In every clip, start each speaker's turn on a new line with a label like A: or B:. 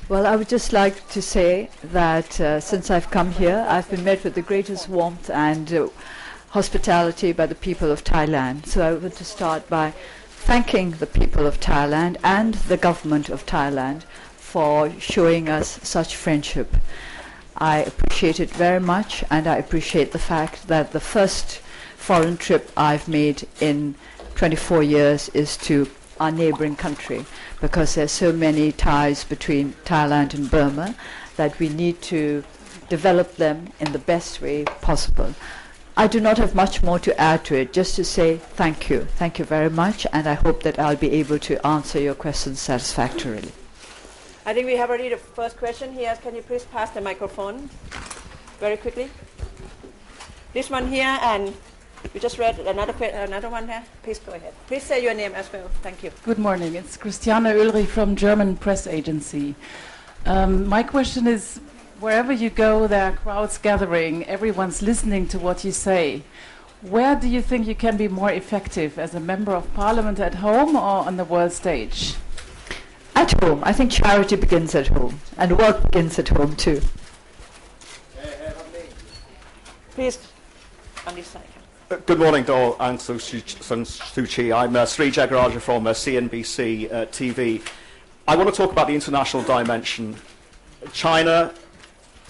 A: Well, I would just like to say that since I've come here, I've been met with the greatest warmth and hospitality by the people of Thailand. So I want to start by thanking the people of Thailand and the government of Thailand for showing us such friendship. I appreciate it very much, and I appreciate the fact that the first foreign trip I've made in 24 years is to our neighboring country, because there's so many ties between Thailand and Burma that we need to develop them in the best way possible. I do not have much more to add to it, just to say thank you. Thank you very much, and I hope that I'll be able to answer your questions satisfactorily.
B: I think we have already the first question here. Can you please pass the microphone very quickly? This one here, and we just read another one here. Please go ahead. Please say your name as well. Thank you.
C: Good morning. It's Christiane Ulrich from German Press Agency. My question is, wherever you go, there are crowds gathering. Everyone's listening to what you say. Where do you think you can be more effective, as a member of parliament at home or on the world stage?
A: At home. I think charity begins at home, and work begins at home too.
B: Please, on this side.
D: Good morning, Dol Aung San Suu Kyi. I'm Sri Jagaraja from CNBC TV. I want to talk about the international dimension. China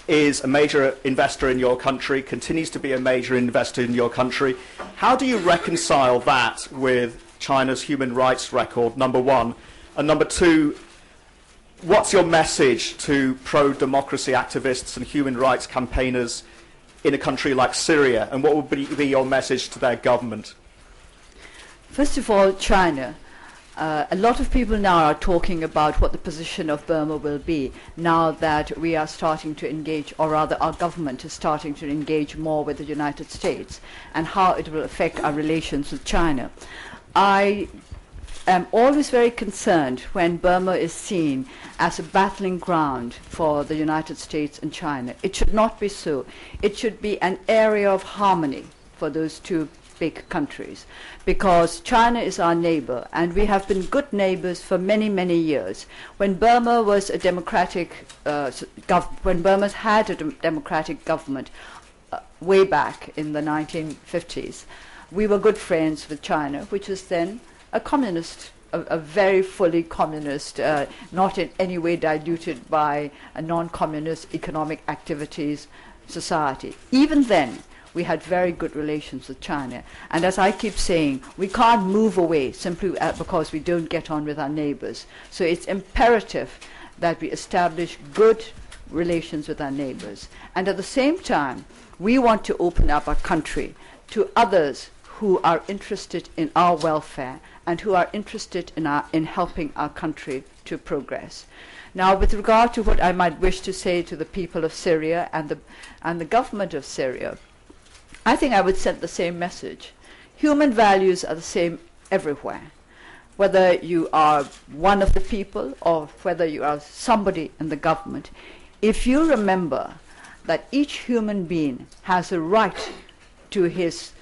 D: is a major investor in your country, continues to be a major investor in your country. How do you reconcile that with China's human rights record, number one? And number two, what's your message to pro-democracy activists and human rights campaigners in a country like Syria, and what would be your message to their government?
A: First of all, China. A lot of people now are talking about what the position of Burma will be now that we are starting to engage, or rather our government is starting to engage more with the United States, and how it will affect our relations with China. I am always very concerned when Burma is seen as a battling ground for the United States and China. It should not be so. It should be an area of harmony for those two big countries, because China is our neighbor, and we have been good neighbors for many, many years. When Burma was a democratic, when Burma had a democratic government way back in the 1950s, we were good friends with China, which was then a communist, a very fully communist, not in any way diluted by a non-communist economic activities society. Even then, we had very good relations with China. And as I keep saying, we can't move away simply because we don't get on with our neighbors. So it's imperative that we establish good relations with our neighbors. And at the same time, we want to open up our country to others who are interested in our welfare and who are interested in helping our country to progress. Now, with regard to what I might wish to say to the people of Syria and the government of Syria, I think I would send the same message. Human values are the same everywhere. Whether you are one of the people or whether you are somebody in the government, if you remember that each human being has a right to his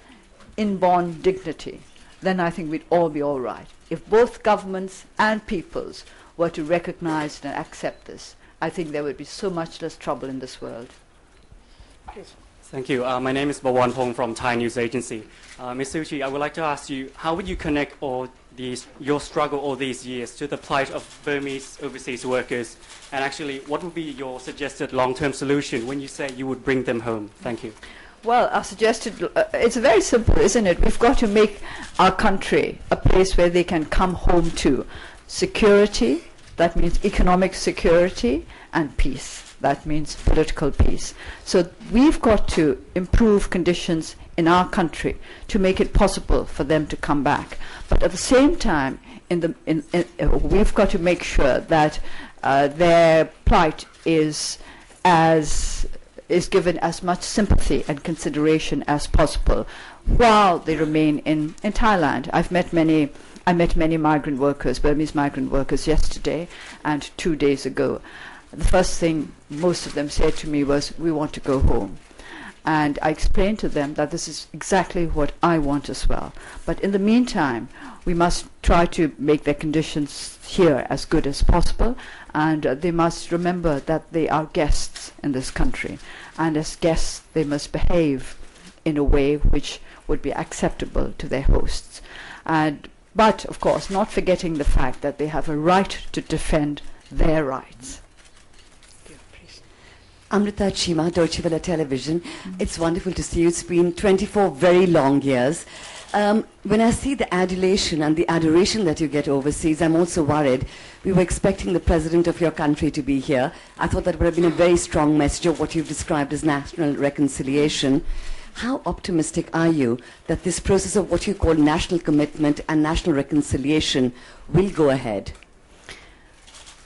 A: inborn dignity, then I think we'd all be all right. If both governments and peoples were to recognize and accept this, I think there would be so much less trouble in this world.
B: Please.
E: Thank you. My name is Bawan Pong from Thai News Agency. Ms. Suu Kyi, I would like to ask you, how would you connect your struggle all these years to the plight of Burmese overseas workers? And actually, what would be your suggested long-term solution when you say you would bring them home? Thank you.
A: Well, I suggested, it's very simple, isn't it? We've got to make our country a place where they can come home to. Security, that means economic security, and peace. That means political peace. So we've got to improve conditions in our country to make it possible for them to come back. But at the same time, we've got to make sure that their plight is given as much sympathy and consideration as possible while they remain in Thailand. I met many migrant workers, Burmese migrant workers, yesterday and 2 days ago. The first thing most of them said to me was, we want to go home. And I explained to them that this is exactly what I want as well. But in the meantime, we must try to make their conditions here as good as possible, and they must remember that they are guests in this country, and as guests they must behave in a way which would be acceptable to their hosts. But of course not forgetting the fact that they have a right to defend their rights.
F: Amrita Chima, Deutsche Welle Television. It's wonderful to see you. It's been 24 very long years. When I see the adulation and the adoration that you get overseas, I'm also worried. We were expecting the president of your country to be here. I thought that would have been a very strong message of what you've described as national reconciliation. How optimistic are you that this process of what you call national commitment and national reconciliation will go ahead?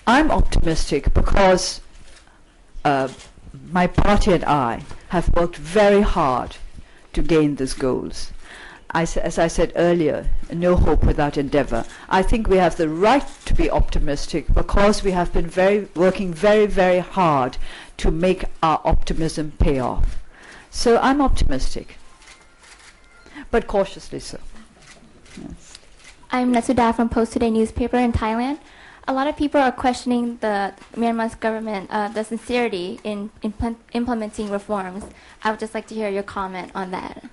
A: I'm optimistic because my party and I have worked very hard to gain these goals. As I said earlier, no hope without endeavor. I think we have the right to be optimistic because we have been working very, very hard to make our optimism pay off. So I'm optimistic, but cautiously so. Yes.
G: I'm Natsuda from Post Today newspaper in Thailand. A lot of people are questioning the Myanmar's government, the sincerity in implementing reforms. I would just like to hear your comment on that.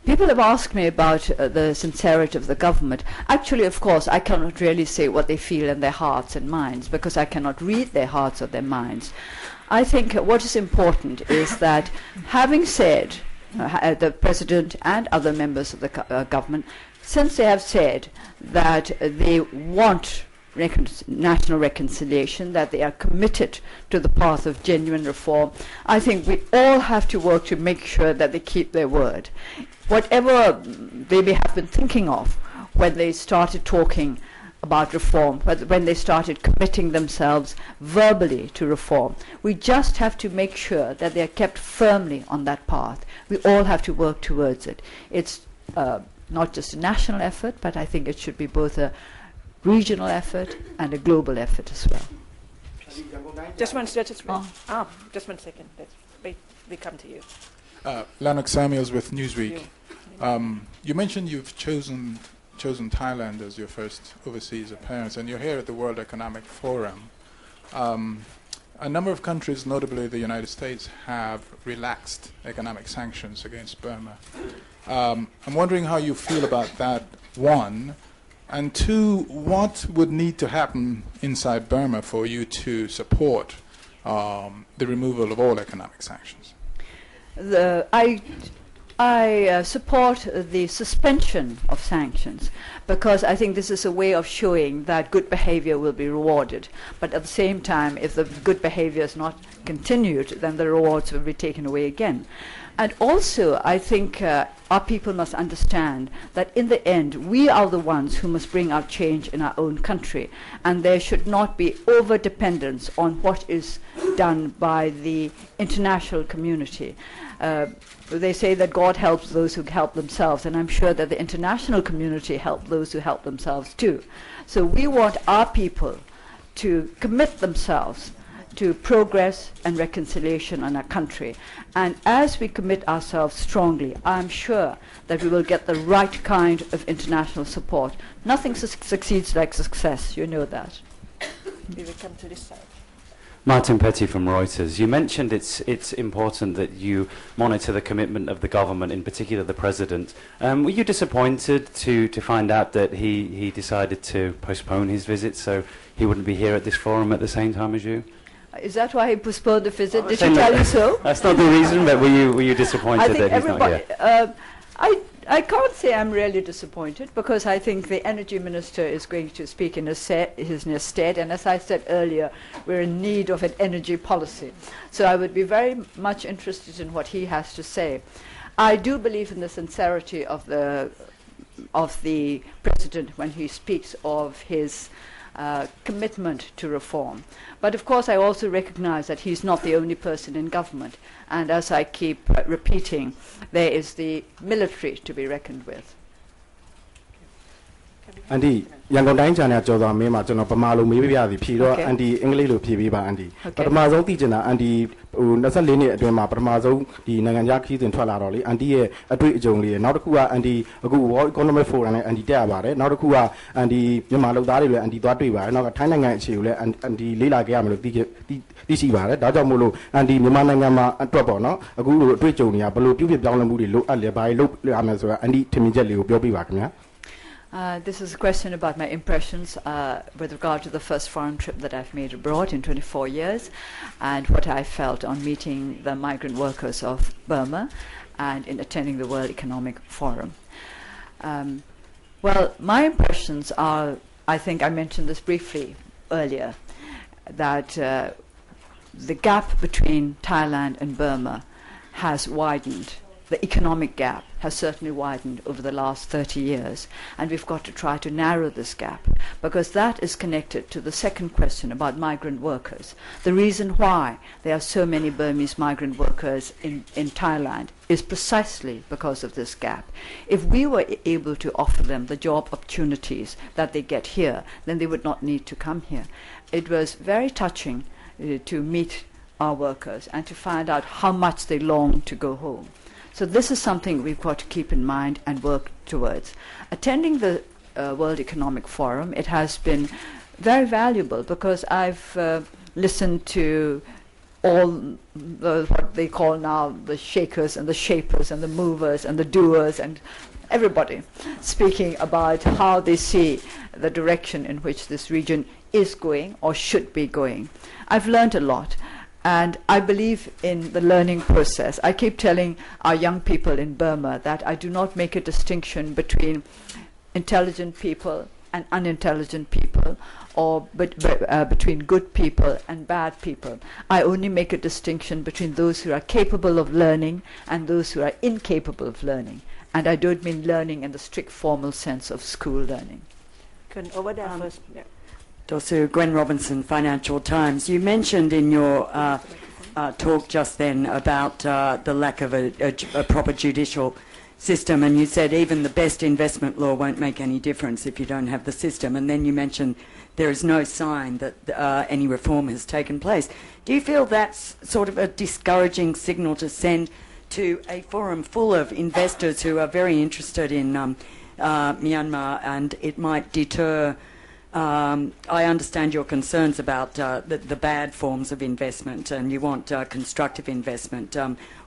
A: People have asked me about the sincerity of the government. Actually, of course, I cannot really say what they feel in their hearts and minds because I cannot read their hearts or their minds. I think what is important is that having said, the President and other members of the government, since they have said that they want national reconciliation, that they are committed to the path of genuine reform, I think we all have to work to make sure that they keep their word. Whatever they may have been thinking of when they started talking about reform, when they started committing themselves verbally to reform, we just have to make sure that they are kept firmly on that path. We all have to work towards it. It's not just a national effort, but I think it should be both a regional effort and a global effort as well.
B: Just one second. Just one second. We come to you.
H: Lennox Samuels with Newsweek. You mentioned you've chosen Thailand as your first overseas appearance, and you're here at the World Economic Forum. A number of countries, notably the United States, have relaxed economic sanctions against Burma. I'm wondering how you feel about that, one, and two, what would need to happen inside Burma for you to support the removal of all economic sanctions?
A: I support the suspension of sanctions because I think this is a way of showing that good behavior will be rewarded. But at the same time, if the good behavior is not continued, then the rewards will be taken away again. And also, I think our people must understand that in the end, we are the ones who must bring out change in our own country. And there should not be over-dependence on what is done by the international community. They say that God helps those who help themselves, and I'm sure that the international community help those who help themselves too. So we want our people to commit themselves to progress and reconciliation in our country. And as we commit ourselves strongly, I'm sure that we will get the right kind of international support. Nothing succeeds like success, you know that.
B: We will come to this side.
I: Martin Petty from Reuters. You mentioned it's important that you monitor the commitment of the government, in particular the president. Were you disappointed to find out that he decided to postpone his visit so he wouldn't be here at this forum at the same time as you?
A: Is that why he postponed the visit? Did he tell you so?
I: That's not the reason, but were you disappointed that he's not here?
A: I can't say I'm really disappointed because I think the energy minister is going to speak in his stead, and as I said earlier, we're in need of an energy policy. So I would be very much interested in what he has to say. I do believe in the sincerity of the president when he speaks of his commitment to reform. But of course I also recognize that he's not the only person in government, and as I keep repeating, there is the military to be reckoned with.
J: အန်တီရန်ကုန်တိုင်းချန်နယ်ကျော်စွာမင်းမှာကျွန်တော်ပမာလိုမေးပြရစီဖြေတော့အန်တီအင်္ဂလိပ်လိုဖြေပေးပါအန်တီပထမဆုံးသိချင်တာအန်တီဟို24နှစ်အတွင်းမှာပထမဆုံးဒီနိုင်ငံခြားခီးစဉ်ထွက်လာတော့လေအန်တီရဲ့အတွေ့အကြုံလေးနောက်တစ်ခုကအန်တီအခု World Economic Forum နဲ့အန်တီတက်ရပါတယ်နောက်တစ်ခုကအန်တီမြန်မာလူသားတွေလည်းအန်တီသွားတွေ့ပါတယ်နောက်ကထိုင်းနိုင်ငံအခြေကိုလည်းအန်တီလေးလာခဲ့ရမယ်လို့သိရှိပါတယ်ဒါကြောင့်မို့လို့အန်တီမြန်မာနိုင်ငံမှာအတွက်ပေါ့နော်အခုလိုအတွေ့အကြုံတွေကဘယ်လိုပြုပြင်ပြောင်းလဲမှုတွေလိုအပ်လဲဘာတွေလုပ်ရမယ်ဆိုတာအန်တီထင်မြင်ချက်လေးကိုပြောပြပါခင်ဗျာ
A: This is a question about my impressions with regard to the first foreign trip that I've made abroad in 24 years and what I felt on meeting the migrant workers of Burma and in attending the World Economic Forum. Well, my impressions are, I think I mentioned this briefly earlier, that the gap between Thailand and Burma has widened. The economic gap has certainly widened over the last 30 years, and we've got to try to narrow this gap, because that is connected to the second question about migrant workers. The reason why there are so many Burmese migrant workers in Thailand is precisely because of this gap. If we were able to offer them the job opportunities that they get here, then they would not need to come here. It was very touching to meet our workers and to find out how much they long to go home. So this is something we've got to keep in mind and work towards. Attending the World Economic Forum, it has been very valuable because I've listened to all what they call now the shakers and the shapers and the movers and the doers and everybody speaking about how they see the direction in which this region is going or should be going. I've learned a lot. And I believe in the learning process. I keep telling our young people in Burma that I do not make a distinction between intelligent people and unintelligent people, or between good people and bad people. I only make a distinction between those who are capable of learning and those who are incapable of learning. And I don't mean learning in the strict formal sense of school learning.
B: Over there first. Yeah.
K: Dr. Gwen Robinson, Financial Times. You mentioned in your talk just then about the lack of a proper judicial system, and you said even the best investment law won't make any difference if you don't have the system. And then you mentioned there is no sign that any reform has taken place. Do you feel that's sort of a discouraging signal to send to a forum full of investors who are very interested in Myanmar, and it might deter I understand your concerns about the bad forms of investment, and you want constructive investment.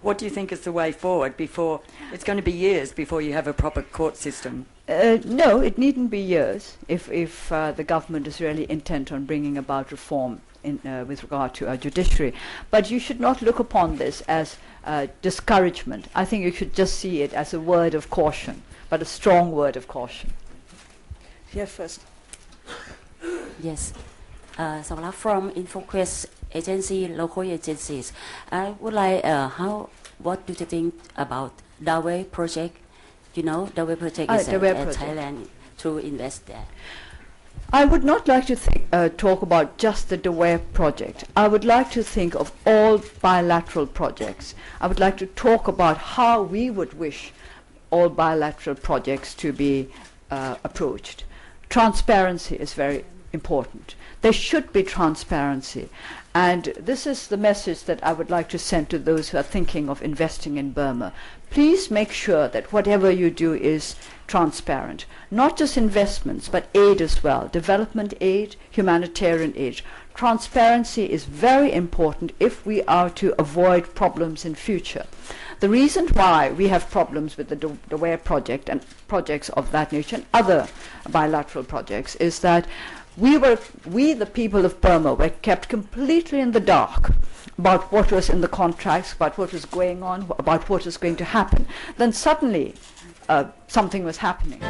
K: What do you think is the way forward before it's going to be years before you have a proper court system?
A: No, it needn't be years if the government is really intent on bringing about reform with regard to our judiciary. But you should not look upon this as discouragement. I think you should just see it as a word of caution, but a strong word of caution.
B: Here first.
L: Yes. From InfoQuest agency, local agencies, I would like, what do you think about Dawei project? You know, Dawei project is Thailand to invest there.
A: I would not like to talk about just the Dawei project. I would like to think of all bilateral projects. I would like to talk about how we would wish all bilateral projects to be approached. Transparency is very important. There should be transparency. And this is the message that I would like to send to those who are thinking of investing in Burma. Please make sure that whatever you do is transparent. Not just investments, but aid as well. Development aid, humanitarian aid. Transparency is very important if we are to avoid problems in future. The reason why we have problems with the WEF project and projects of that nature and other bilateral projects is that we, the people of Burma, were kept completely in the dark about what was in the contracts, about what was going on, about what was going to happen. Then suddenly something was happening.